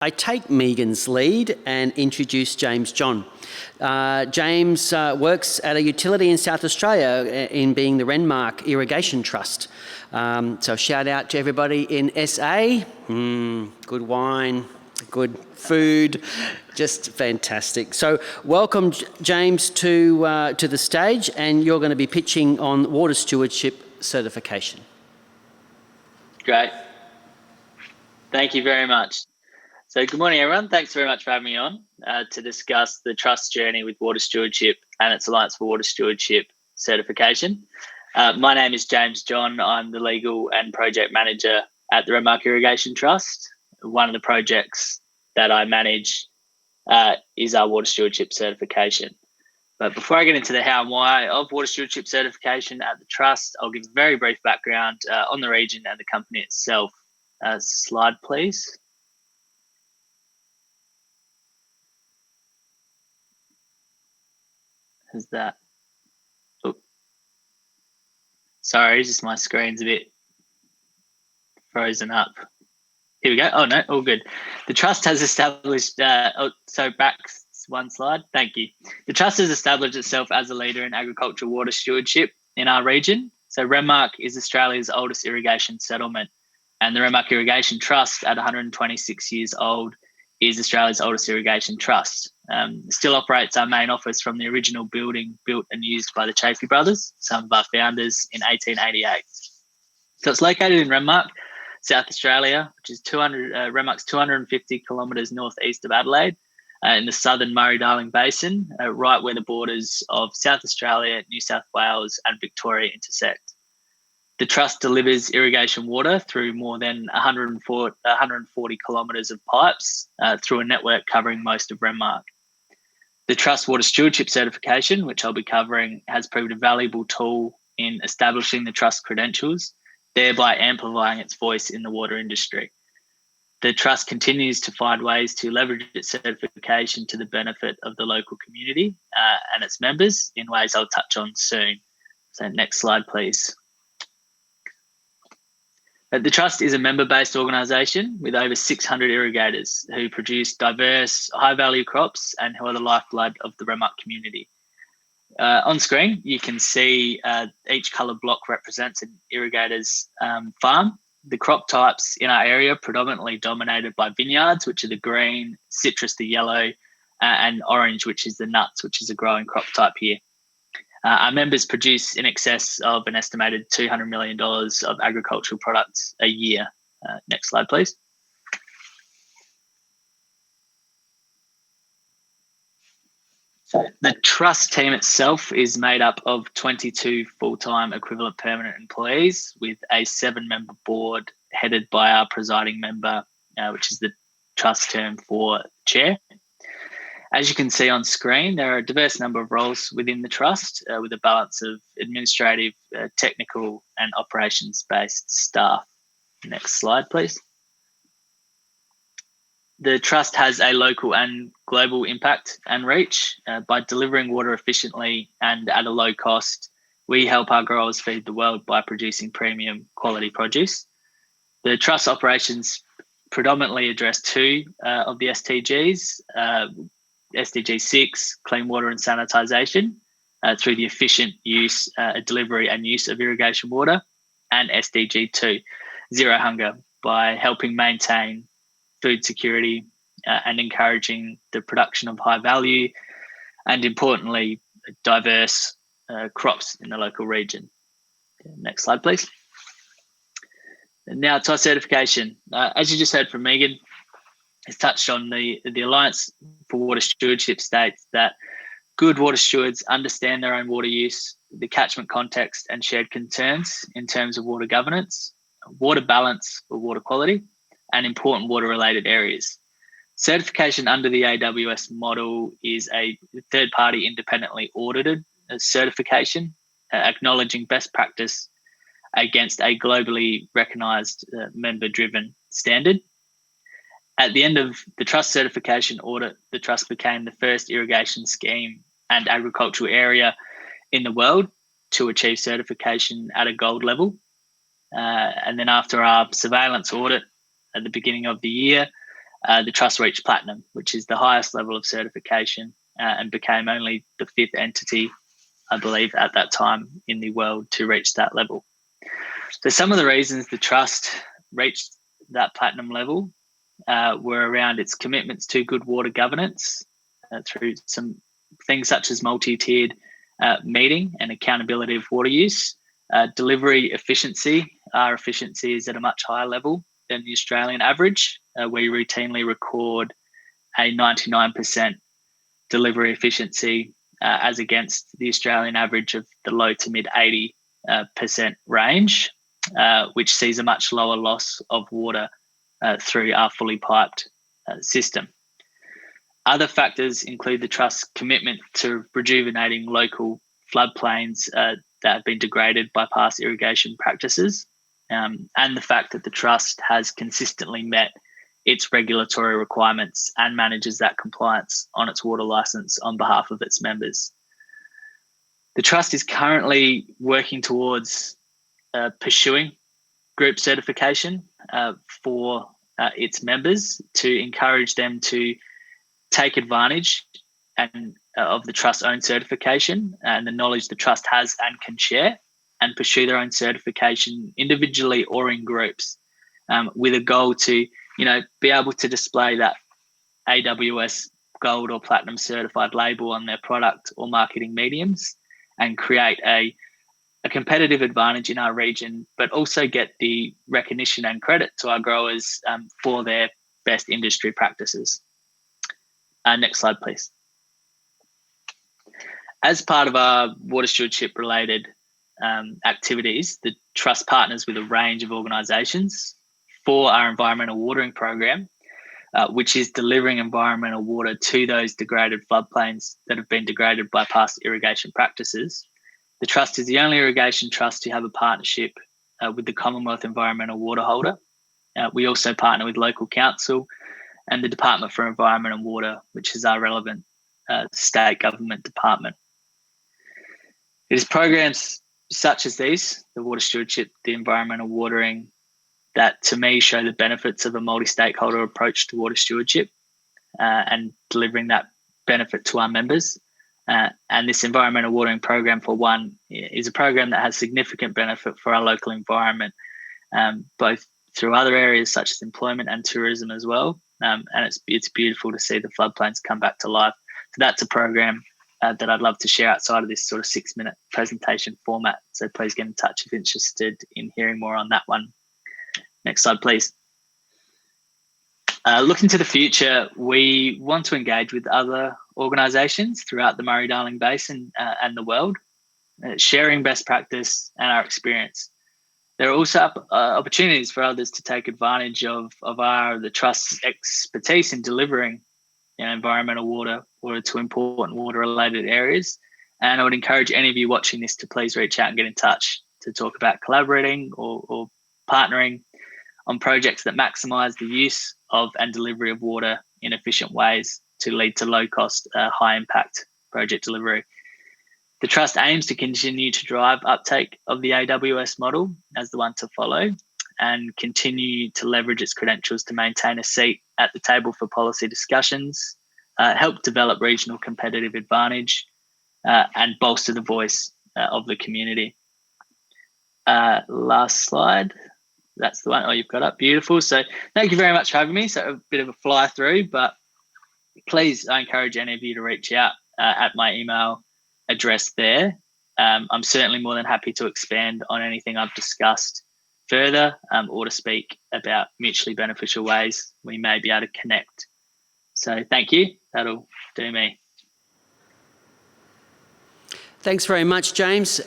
I take Megan's lead and introduce James John. James works at a utility in South Australia in being the Renmark Irrigation Trust. So shout out to everybody in SA. Good wine, good food, just fantastic. So welcome, James, to the stage, and you're going to be pitching on water stewardship certification. Great. Thank you very much. So good morning, everyone. Thanks very much for having me on to discuss the Trust journey with water stewardship and its Alliance for Water Stewardship certification. My name is James John. I'm the legal and project manager at the Renmark Irrigation Trust. One of the projects that I manage is our water stewardship certification. But before I get into the how and why of water stewardship certification at the Trust, I'll give a very brief background on the region and the company itself. Slide, please. Is that? Oh, sorry, just my screen's a bit frozen up. Here we go. Oh no, all good. The Trust has established. So back one slide. Thank you. The Trust has established itself as a leader in agricultural water stewardship in our region. So Renmark is Australia's oldest irrigation settlement, and the Renmark Irrigation Trust, at 126 years old, is Australia's oldest irrigation trust. Still operates our main office from the original building built and used by the Chaffey brothers, some of our founders, in 1888. So it's located in Renmark, South Australia, which is Renmark's 250 kilometres northeast of Adelaide, in the southern Murray-Darling Basin, right where the borders of South Australia, New South Wales and Victoria intersect. The Trust delivers irrigation water through more than 140 kilometres of pipes through a network covering most of Renmark. The Trust Water Stewardship certification, which I'll be covering, has proved a valuable tool in establishing the Trust credentials, thereby amplifying its voice in the water industry. The Trust continues to find ways to leverage its certification to the benefit of the local community and its members in ways I'll touch on soon. So next slide, please. The Trust is a member-based organisation with over 600 irrigators who produce diverse, high-value crops and who are the lifeblood of the Renmark community. On screen, you can see each colour block represents an irrigator's farm. The crop types in our area are predominantly dominated by vineyards, which are the green, citrus the yellow, and orange, which is the nuts, which is a growing crop type here. Our members produce in excess of an estimated $200 million of agricultural products a year. Next slide, please. So the Trust team itself is made up of 22 full-time equivalent permanent employees with a 7-member board headed by our presiding member, which is the Trust term for chair. As you can see on screen, there are a diverse number of roles within the Trust with a balance of administrative, technical and operations-based staff. Next slide, please. The Trust has a local and global impact and reach. By delivering water efficiently and at a low cost, we help our growers feed the world by producing premium quality produce. The Trust operations predominantly address 2 of the SDGs, SDG 6, clean water and sanitisation, through the efficient use, delivery and use of irrigation water, and SDG 2, zero hunger, by helping maintain food security and encouraging the production of high value and, importantly, diverse crops in the local region. Next slide, please. And now to our certification. As you just heard from Megan, has touched on the Alliance for Water Stewardship states that good water stewards understand their own water use, the catchment context and shared concerns in terms of water governance, water balance or water quality, and important water-related areas. Certification under the AWS model is a third-party independently audited certification, acknowledging best practice against a globally recognised member-driven standard. At the end of the Trust certification audit, the Trust became the first irrigation scheme and agricultural area in the world to achieve certification at a gold level. And then after our surveillance audit at the beginning of the year, the trust reached Platinum, which is the highest level of certification, and became only the 5th entity, I believe, at that time in the world to reach that level. So some of the reasons the trust reached that Platinum level were around its commitments to good water governance through some things such as multi-tiered meeting and accountability of water use, delivery efficiency. Our efficiency is at a much higher level than the Australian average. We routinely record a 99% delivery efficiency as against the Australian average of the low to mid 80% range, which sees a much lower loss of water through our fully piped system. Other factors include the Trust's commitment to rejuvenating local floodplains that have been degraded by past irrigation practices, and the fact that the Trust has consistently met its regulatory requirements and manages that compliance on its water licence on behalf of its members. The Trust is currently working towards pursuing group certification for its members to encourage them to take advantage of the Trust's own certification and the knowledge the Trust has and can share, and pursue their own certification individually or in groups, with a goal to, be able to display that AWS Gold or Platinum Certified label on their product or marketing mediums, and create a competitive advantage in our region, but also get the recognition and credit to our growers for their best industry practices. Next slide, please. As part of our water stewardship related activities, the Trust partners with a range of organisations for our environmental watering program, which is delivering environmental water to those degraded floodplains that have been degraded by past irrigation practices. The Trust is the only irrigation trust to have a partnership with the Commonwealth Environmental Water Holder. We also partner with local council and the Department for Environment and Water, which is our relevant state government department. It is programs such as these, the water stewardship, the environmental watering, that to me show the benefits of a multi-stakeholder approach to water stewardship and delivering that benefit to our members. And this environmental watering program, for one, is a program that has significant benefit for our local environment, both through other areas such as employment and tourism as well. And it's beautiful to see the floodplains come back to life. So that's a program that I'd love to share outside of this sort of 6-minute presentation format. So please get in touch if interested in hearing more on that one. Next slide, please. Looking to the future, we want to engage with other organisations throughout the Murray-Darling Basin and the world, sharing best practice and our experience. There are also opportunities for others to take advantage of the Trust's expertise in delivering environmental water to important water-related areas. And I would encourage any of you watching this to please reach out and get in touch to talk about collaborating or partnering on projects that maximise the use of and delivery of water in efficient ways to lead to low-cost, high-impact project delivery. The Trust aims to continue to drive uptake of the AWS model as the one to follow, and continue to leverage its credentials to maintain a seat at the table for policy discussions, help develop regional competitive advantage, and bolster the voice of the community. Last slide. That's the one. Oh, you've got up. Beautiful. So thank you very much for having me. So a bit of a fly through, but please, I encourage any of you to reach out at my email address there. I'm certainly more than happy to expand on anything I've discussed further, or to speak about mutually beneficial ways we may be able to connect. So thank you. That'll do me. Thanks very much, James.